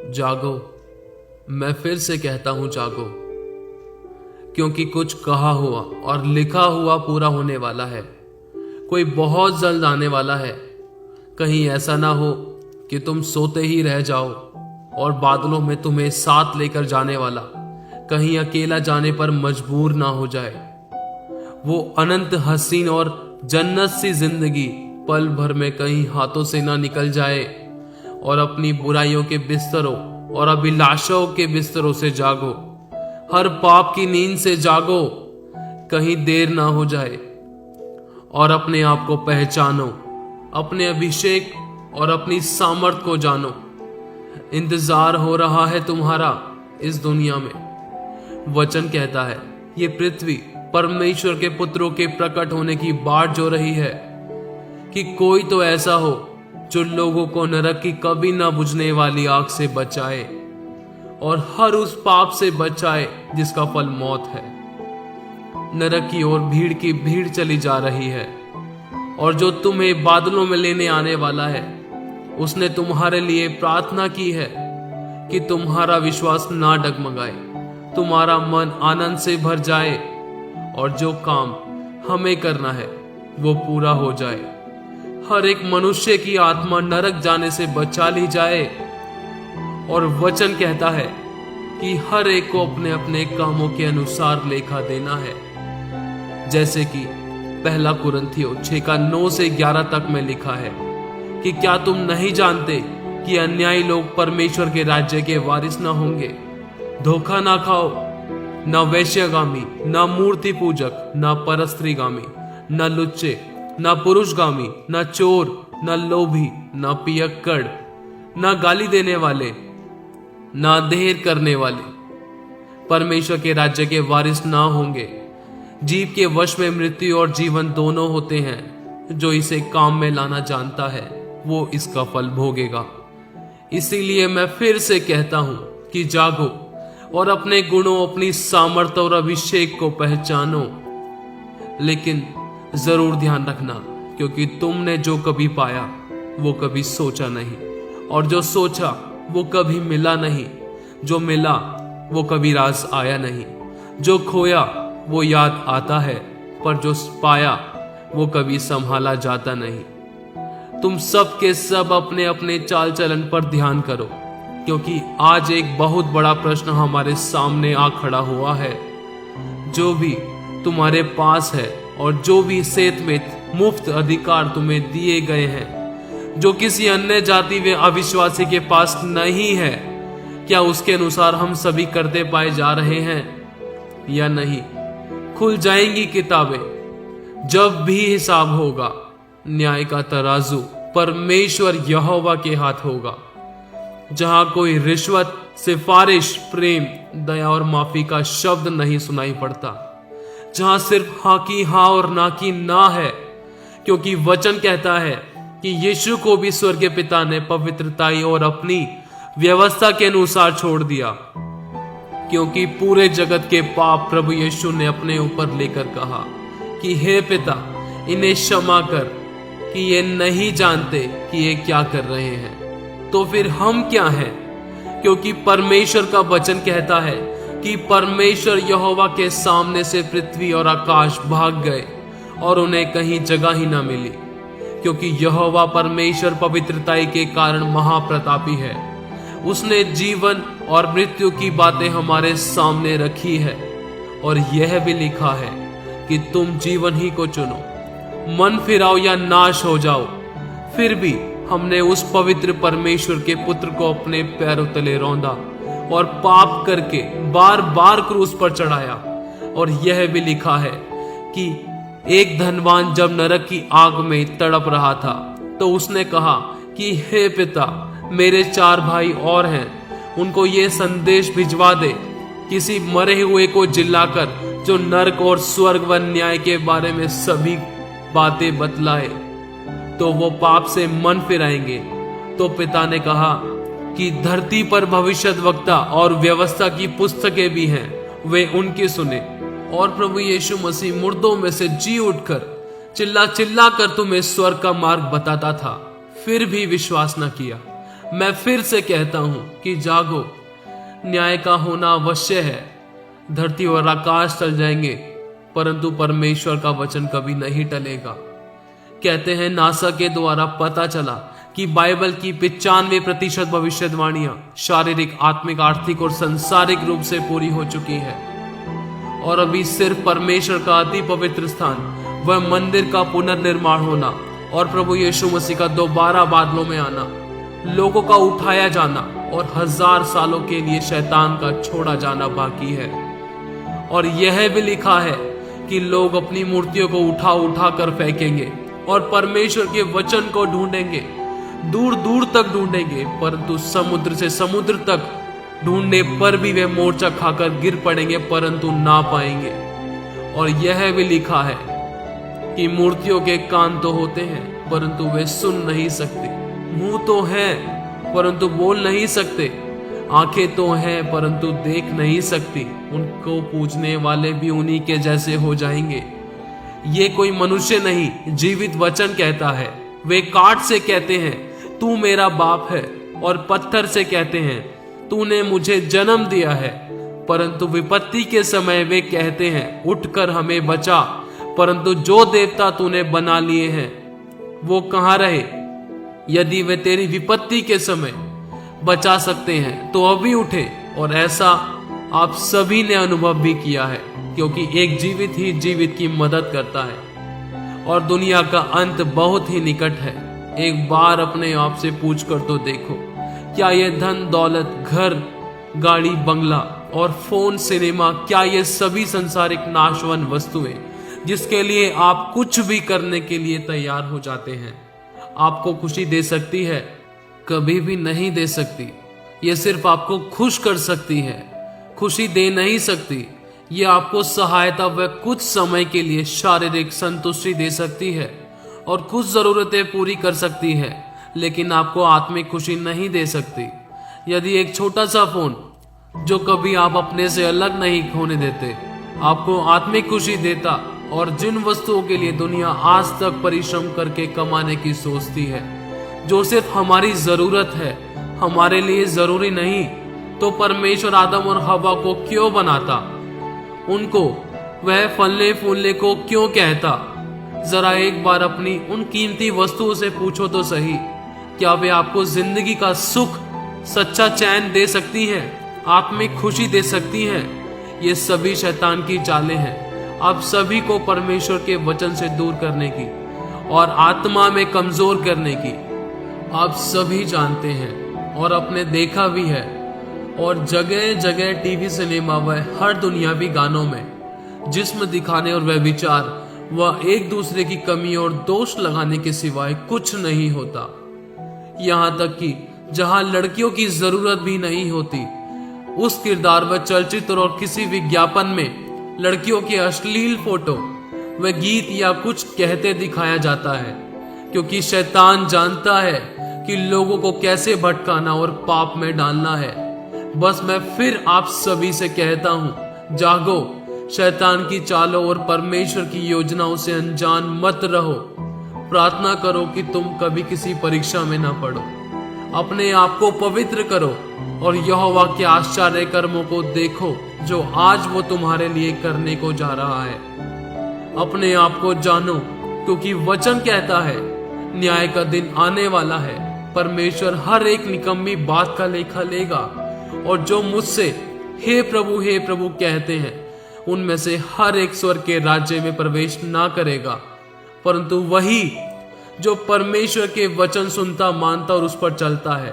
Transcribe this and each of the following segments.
जागो, मैं फिर से कहता हूं जागो, क्योंकि कुछ कहा हुआ और लिखा हुआ पूरा होने वाला है। कोई बहुत जल्द आने वाला है। कहीं ऐसा ना हो कि तुम सोते ही रह जाओ और बादलों में तुम्हें साथ लेकर जाने वाला कहीं अकेला जाने पर मजबूर ना हो जाए। वो अनंत हसीन और जन्नत सी जिंदगी पल भर में कहीं हाथों से ना निकल जाए और अपनी बुराइयों के बिस्तरों और अभिलाषाओं के बिस्तरों से जागो। हर पाप की नींद से जागो, कहीं देर ना हो जाए और अपने आप को पहचानो, अपने अभिषेक और अपनी सामर्थ को जानो। इंतजार हो रहा है तुम्हारा इस दुनिया में। वचन कहता है ये पृथ्वी परमेश्वर के पुत्रों के प्रकट होने की बाट जो रही है, कि कोई तो ऐसा हो जो लोगों को नरक की कभी ना बुझने वाली आग से बचाए और हर उस पाप से बचाए जिसका फल मौत है। नरक की ओर भीड़ की भीड़ चली जा रही है और जो तुम्हें बादलों में लेने आने वाला है, उसने तुम्हारे लिए प्रार्थना की है कि तुम्हारा विश्वास ना डगमगाए, तुम्हारा मन आनंद से भर जाए और जो काम हमें करना है वो पूरा हो जाए। हर एक मनुष्य की आत्मा नरक जाने से बचा ली जाए। और वचन कहता है कि हर एक को अपने अपने कामों के अनुसार लेखा देना है, जैसे कि पहला कुरिन्थियों 6:9 से 11 तक में लिखा है कि क्या तुम नहीं जानते कि अन्यायी लोग परमेश्वर के राज्य के वारिस ना होंगे। धोखा ना खाओ, न वैश्यगामी, न मूर्ति पूजक, न परस्त्रीगामी, न लुच्चे, न पुरुषगामी, न चोर, न लोभी, न पियक्कड़, न गाली देने वाले, न देर करने वाले परमेश्वर के राज्य के वारिस ना होंगे। जीव के वश में मृत्यु और जीवन दोनों होते हैं। जो इसे काम में लाना जानता है वो इसका फल भोगेगा। इसीलिए मैं फिर से कहता हूं कि जागो और अपने गुणों, अपनी सामर्थ्य और अभिषेक को पहचानो। लेकिन जरूर ध्यान रखना, क्योंकि तुमने जो कभी पाया वो कभी सोचा नहीं, और जो सोचा वो कभी मिला नहीं, जो मिला वो कभी राज आया नहीं, जो खोया वो याद आता है, पर जो पाया वो कभी संभाला जाता नहीं। तुम सब के सब अपने अपने चाल चलन पर ध्यान करो, क्योंकि आज एक बहुत बड़ा प्रश्न हमारे सामने आ खड़ा हुआ है। जो भी तुम्हारे पास है और जो भी सेत में मुफ्त अधिकार तुम्हें दिए गए हैं, जो किसी अन्य जाति व अविश्वासी के पास नहीं है, क्या उसके अनुसार हम सभी करते पाए जा रहे हैं या नहीं? खुल जाएंगी किताबें जब भी हिसाब होगा। न्याय का तराजू परमेश्वर यहोवा के हाथ होगा। जहां कोई रिश्वत, सिफारिश, प्रेम, दया और माफी का शब्द नहीं सुनाई पड़ता, जहां सिर्फ हाँ की हाँ और ना की ना है, क्योंकि वचन कहता है कि यीशु को भी स्वर्गीय पिता ने पवित्रताई और अपनी व्यवस्था के अनुसार छोड़ दिया, क्योंकि पूरे जगत के पाप प्रभु यीशु ने अपने ऊपर लेकर कहा कि हे पिता, इन्हें क्षमा कर कि ये नहीं जानते कि ये क्या कर रहे हैं। तो फिर हम क्या हैं? क्योंकि परमेश्वर का वचन कहता है कि परमेश्वर यहोवा के सामने से पृथ्वी और आकाश भाग गए और उन्हें कहीं जगह ही ना मिली, क्योंकि यहोवा परमेश्वर पवित्रताई के कारण महाप्रतापी है। उसने जीवन और मृत्यु की बातें हमारे सामने रखी है, और यह भी लिखा है कि तुम जीवन ही को चुनो, मन फिराओ या नाश हो जाओ। फिर भी हमने उस पवित्र परमेश्वर के पुत्र को अपने पैरों तले रौंदा और पाप करके बार बार क्रूस पर चढ़ाया। और यह भी लिखा है कि एक धनवान जब नरक की आग में तड़प रहा था, तो उसने कहा कि हे पिता, मेरे 4 भाई और हैं, उनको ये संदेश भिजवा दे, किसी मरे हुए को जिलाकर जो नरक और स्वर्ग व न्याय के बारे में सभी बातें बतलाए, तो वो पाप से मन फिराएंगे। तो पिता ने कहा कि धरती पर भविष्यद्वक्ता और व्यवस्था की पुस्तकें भी हैं, वे उनकी सुने। और प्रभु यीशु मसीह मुर्दों में से जी उठकर चिल्ला चिल्ला कर तुम्हें स्वर्ग का मार्ग बताता था, फिर भी विश्वास न किया। मैं फिर से कहता हूं कि जागो, न्याय का होना अवश्य है। धरती और आकाश टल जाएंगे, परंतु परमेश्वर का वचन कभी नहीं टलेगा। कहते हैं नासा के द्वारा पता चला कि बाइबल की 95% भविष्यवाणियां शारीरिक, आत्मिक, आर्थिक और सांसारिक रूप से पूरी हो चुकी है। और अभी सिर्फ परमेश्वर का अति पवित्र स्थान, वह मंदिर का पुनर्निर्माण होना और प्रभु यीशु मसीह का दोबारा बादलों में आना, लोगों का उठाया जाना और 1000 सालों के लिए शैतान का छोड़ा जाना बाकी है। और यह भी लिखा है कि लोग अपनी मूर्तियों को उठा उठा कर फेंकेंगे और परमेश्वर के वचन को ढूंढेंगे, दूर दूर तक ढूंढेंगे, परंतु समुद्र से समुद्र तक ढूंढने पर भी वे मोर्चा खाकर गिर पड़ेंगे, परंतु ना पाएंगे। और यह भी लिखा है कि मूर्तियों के कान तो होते हैं परंतु वे सुन नहीं सकते, मुंह तो है परंतु बोल नहीं सकते, आंखें तो हैं परंतु देख नहीं सकती। उनको पूजने वाले भी उन्हीं के जैसे हो जाएंगे। ये कोई मनुष्य नहीं, जीवित वचन कहता है। वे काट से कहते हैं तू मेरा बाप है, और पत्थर से कहते हैं तूने मुझे जन्म दिया है। परंतु विपत्ति के समय वे कहते हैं उठकर हमें बचा। परंतु जो देवता तूने बना लिए हैं वो कहाँ रहे? यदि वे तेरी विपत्ति के समय बचा सकते हैं तो अभी उठे। और ऐसा आप सभी ने अनुभव भी किया है, क्योंकि एक जीवित ही जीवित की मदद करता है। और दुनिया का अंत बहुत ही निकट है। एक बार अपने आप से पूछ कर तो देखो, क्या ये धन दौलत, घर, गाड़ी, बंगला और फोन, सिनेमा, क्या ये सभी संसारिक नाशवान वस्तुएं जिसके लिए आप कुछ भी करने के लिए तैयार हो जाते हैं, आपको खुशी दे सकती है? कभी भी नहीं दे सकती। ये सिर्फ आपको खुश कर सकती है, खुशी दे नहीं सकती। ये आपको सहायता व कुछ समय के लिए शारीरिक संतुष्टि दे सकती है और कुछ जरूरतें पूरी कर सकती है, लेकिन आपको आत्मिक खुशी नहीं दे सकती। यदि एक छोटा सा फोन जो कभी आप अपने से अलग नहीं होने देते आपको आत्मिक खुशी देता, और जिन वस्तुओं के लिए दुनिया आज तक परिश्रम करके कमाने की सोचती है, जो सिर्फ हमारी जरूरत है, हमारे लिए जरूरी नहीं, तो परमेश्वर आदम और हवा को क्यों बनाता? उनको वह फलने फूलने को क्यों कहता? जरा एक बार अपनी उन कीमती वस्तुओं से पूछो तो सही, क्या वे आपको जिंदगी का सुख, सच्चा चैन दे सकती है, आत्मिक खुशी दे सकती हैं? ये सभी शैतान की चालें हैं, आप सभी को परमेश्वर के वचन से दूर करने की और आत्मा में कमजोर करने की। आप सभी जानते हैं और अपने देखा भी है, और जगह जगह टीवी, सिनेमा व हर दुनियावी गानों में जिस्म दिखाने और वह विचार व एक दूसरे की कमी और दोष लगाने के सिवाय कुछ नहीं होता। यहाँ तक कि जहाँ लड़कियों की जरूरत भी नहीं होती, उस किरदार व चलचित्र और किसी विज्ञापन में लड़कियों के अश्लील फोटो व गीत या कुछ कहते दिखाया जाता है, क्योंकि शैतान जानता है कि लोगों को कैसे भटकाना और पाप में डालना है। बस मैं फिर आप सभी से कहता हूं, जागो, शैतान की चालों और परमेश्वर की योजनाओं से अनजान मत रहो। प्रार्थना करो कि तुम कभी किसी परीक्षा में ना पड़ो। अपने आप को पवित्र करो और यहोवा के आश्चर्य कर्मों को देखो जो आज वो तुम्हारे लिए करने को जा रहा है। अपने आप को जानो, क्योंकि वचन कहता है न्याय का दिन आने वाला है। परमेश्वर हर एक निकम्मी बात का लेखा लेगा, और जो मुझसे हे प्रभु कहते हैं उनमें से हर एक स्वर्ग के राज्य में प्रवेश ना करेगा, परंतु वही जो परमेश्वर के वचन सुनता, मानता और उस पर चलता है।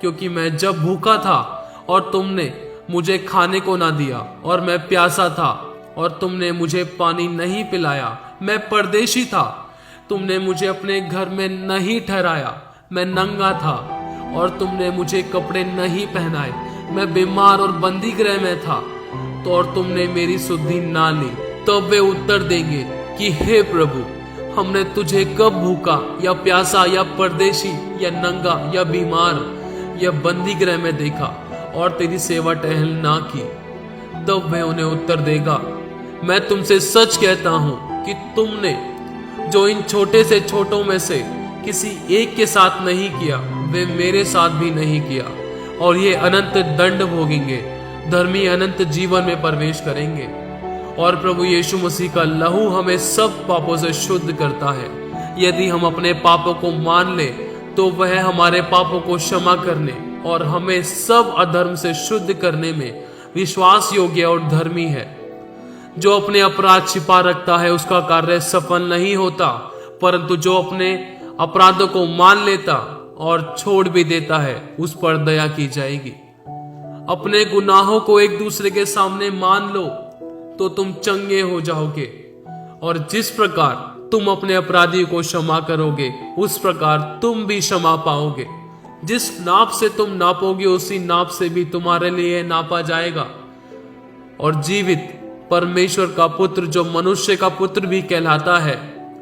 क्योंकि मैं जब भूखा था और तुमने मुझे खाने को ना दिया, और मैं प्यासा था और तुमने मुझे पानी नहीं पिलाया, मैं परदेशी था, तुमने मुझे अपने घर में नहीं ठहराया, मैं नंगा था और तुमने मुझे कपड़े नहीं पहनाए, मैं बीमार और बंदी गृह में था तो और तुमने मेरी सुधि ना ली। तब वे उत्तर देंगे कि हे प्रभु, हमने तुझे कब भूखा या प्यासा या परदेशी या नंगा या बीमार या बंदी गृह में देखा और तेरी सेवा टहल ना की? तब वह उन्हें उत्तर देगा, मैं तुमसे सच कहता हूं कि तुमने जो इन छोटे से छोटों में से किसी एक के साथ नहीं किया, वे मेरे साथ भी नहीं किया, और ये अनंत दंड भोगेंगे। धर्मी अनंत जीवन में प्रवेश करेंगे। और प्रभु यीशु मसीह का लहू हमें सब पापों से शुद्ध करता है। यदि हम अपने पापों को मान ले तो वह हमारे पापों को क्षमा करने और हमें सब अधर्म से शुद्ध करने में विश्वास योग्य और धर्मी है। जो अपने अपराध छिपा रखता है उसका कार्य सफल नहीं होता, परंतु जो अपने अपराधों को मान लेता और छोड़ भी देता है उस पर दया की जाएगी। अपने गुनाहों को एक दूसरे के सामने मान लो तो तुम चंगे हो जाओगे, और जिस प्रकार तुम अपने अपराधियों को क्षमा करोगे उस प्रकार तुम भी क्षमा पाओगे। जिस नाप से तुम नापोगे उसी नाप से भी तुम्हारे लिए नापा जाएगा। और जीवित परमेश्वर का पुत्र, जो मनुष्य का पुत्र भी कहलाता है,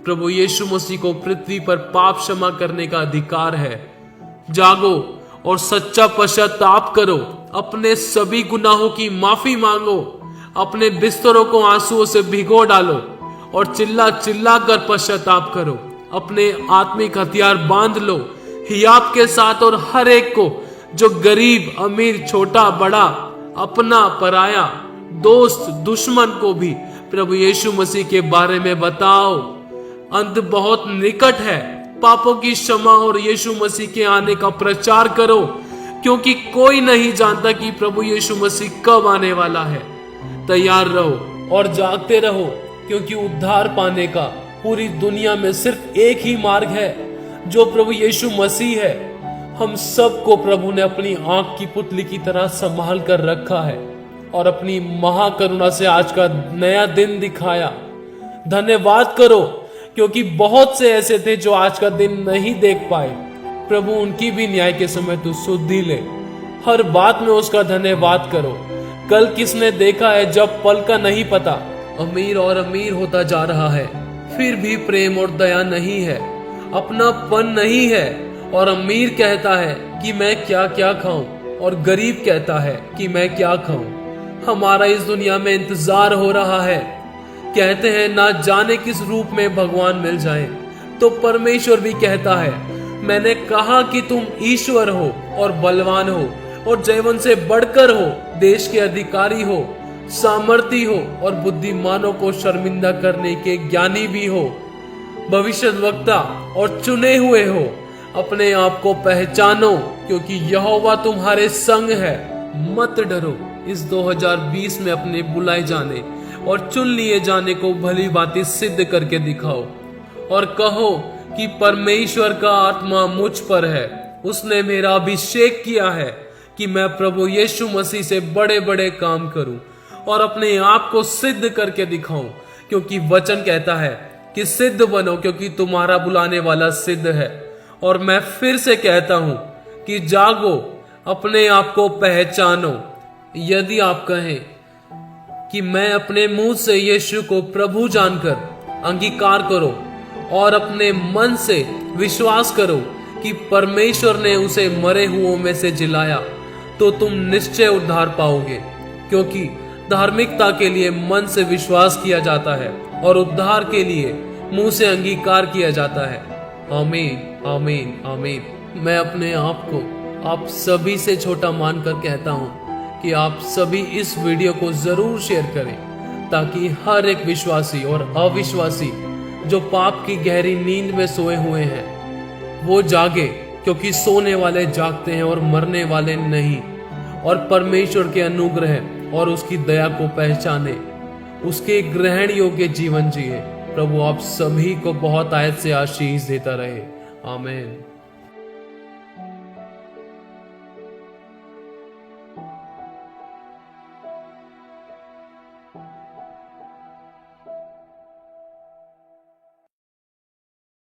प्रभु यीशु मसीह को पृथ्वी पर पाप क्षमा करने का अधिकार है। जागो और सच्चा पश्चाताप करो, अपने सभी गुनाहों की माफी मांगो, अपने बिस्तरों को आंसुओं से भिगो डालो और चिल्ला चिल्ला कर पश्चाताप करो। अपने आत्मिक हथियार बांध लो हियाब के साथ, और हर एक को, जो गरीब अमीर छोटा बड़ा, अपना पराया, दोस्त दुश्मन को भी प्रभु यीशु मसीह के बारे में बताओ। अंत बहुत निकट है। पापों की क्षमा और यीशु मसीह के आने का प्रचार करो, क्योंकि कोई नहीं जानता कि प्रभु यीशु मसीह कब आने वाला है। तैयार रहो और जागते रहो, क्योंकि उद्धार पाने का पूरी दुनिया में सिर्फ एक ही मार्ग है, जो प्रभु यीशु मसीह है। हम सबको प्रभु ने अपनी आंख की पुतली की तरह संभाल कर रखा है और अपनी महाकरुणा से आज का नया दिन दिखाया। धन्यवाद करो, क्योंकि बहुत से ऐसे थे जो आज का दिन नहीं देख पाए। प्रभु उनकी भी न्याय के समय तू सुधि ले। हर बात में उसका धन्यवाद करो। कल किसने देखा है जब पल का नहीं पता। अमीर और अमीर होता जा रहा है, फिर भी प्रेम और दया नहीं है, अपनापन नहीं है। और अमीर कहता है कि मैं क्या क्या खाऊं, और गरीब कहता है कि मैं क्या खाऊं। हमारा इस दुनिया में इंतजार हो रहा है। कहते हैं ना जाने किस रूप में भगवान मिल जाए, तो परमेश्वर भी कहता है मैंने कहा कि तुम ईश्वर हो और बलवान हो और जयवन से बढ़कर हो, देश के अधिकारी हो, सामर्थी हो और बुद्धिमानों को शर्मिंदा करने के ज्ञानी भी हो, भविष्यद्वक्ता और चुने हुए हो। अपने आप को पहचानो, क्योंकि यहोवा तुम्हारे संग है। मत डरो। इस 2020 में अपने बुलाए जाने और चुन लिए जाने को भली बातें सिद्ध करके दिखाओ और कहो कि परमेश्वर का आत्मा मुझ पर है। उसने मेरा अभिषेक किया है कि मैं प्रभु यीशु मसीह से बड़े बड़े काम करूं और अपने आप को सिद्ध करके दिखाऊं, क्योंकि वचन कहता है कि सिद्ध बनो, क्योंकि तुम्हारा बुलाने वाला सिद्ध है। और मैं फिर से कहता हूं कि जागो, अपने आप को पहचानो। यदि आप कहें कि मैं अपने मुंह से यीशु को प्रभु जानकर अंगीकार करो और अपने मन से विश्वास करो कि परमेश्वर ने उसे मरे हुओं में से जिलाया, तो तुम निश्चय उद्धार पाओगे। क्योंकि धार्मिकता के लिए मन से विश्वास किया जाता है और उद्धार के लिए मुंह से अंगीकार किया जाता है। आमीन, आमीन, आमीन। मैं अपने आप को आप सभी से छोटा मानकर कहता हूं कि आप सभी इस वीडियो को जरूर शेयर करें, ताकि हर एक विश्वासी और अविश्वासी जो पाप की गहरी नींद में सोए हुए हैं वो जागे, क्योंकि सोने वाले जागते हैं और मरने वाले नहीं। और परमेश्वर के अनुग्रह और उसकी दया को पहचाने, उसके ग्रहण योग्य जीवन जिए। प्रभु आप सभी को बहुत आयत से आशीष देता रहे। आमीन।